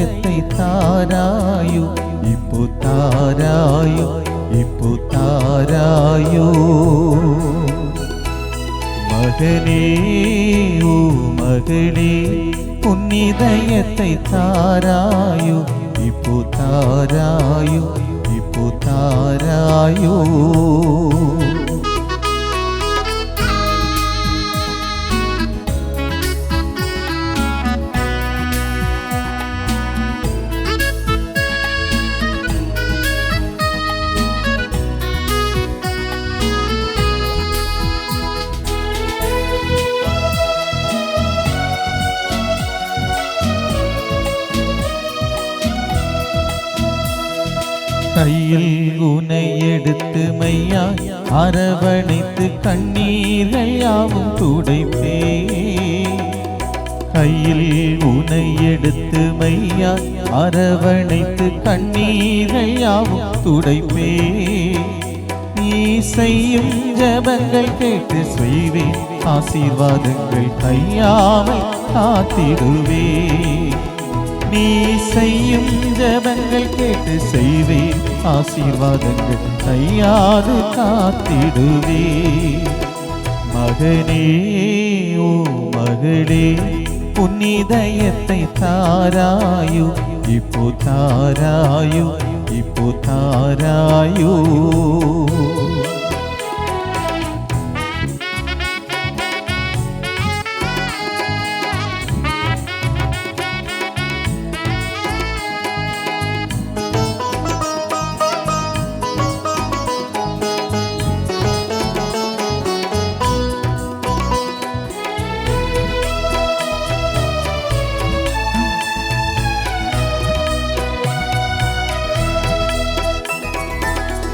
இதயத்தை தாராயோ இப்போ தாராயோ இப்போ தாராயோ மகனே ஓ மகளே உன் இதயத்தை தாராயோ இப்போ தாராயோ இப்போ தாராயோ கையில் உனை எடுத்து மையா அரவணைத்து கண்ணீர்கள் யாவும் துடைப்பே கையில் உனை எடுத்து மையா அரவணைத்து கண்ணீர்கள் யாவும் துடைப்பே நீ செய்யும் ஜபங்கள் கேட்டு செய்வேன் ஆசீர்வாதங்கள் கையாமல் காத்திடுவே நீ செய்யும் ஜபங்கள் கேட்டு செய்வேன் ஆசீர்வாதங்கள் கையாது காத்திடுவே மகனே ஓ மகளே உன் இதயத்தை தாராயோ இப்போ தாராயோ இப்போ தாராயோ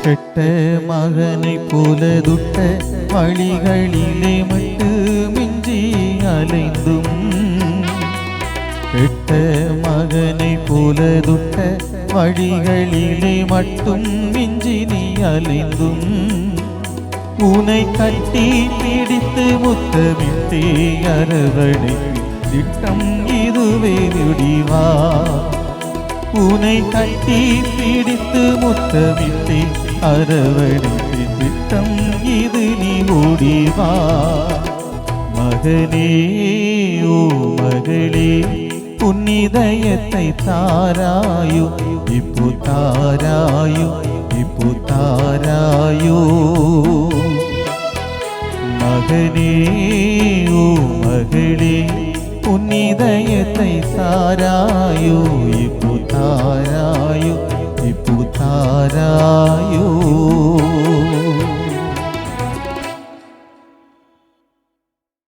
கெட்ட மகனை போல துட்ட வழிகளிலே மட்டுமின்றி அலைந்தும் கெட்ட மகனை போல துட்ட வழிகளிலே மட்டும் மிஞ்சி நீ அலைந்தும் உனை கட்டி பிடித்து முத்தமிட்டே அரவணை திட்டம் இதுவே முடிவா உனை கட்டி பிடித்து முத்தமிட்டே அரவணைத்து திட்டம் இது நீ ஓடிவா மகனே ஓ மகளே உன் இதயத்தை தாராயோ இப்போ தாராயோ இப்போ தாராயோ மகனே ஓ மகளே உன் இதயத்தை தாராயோ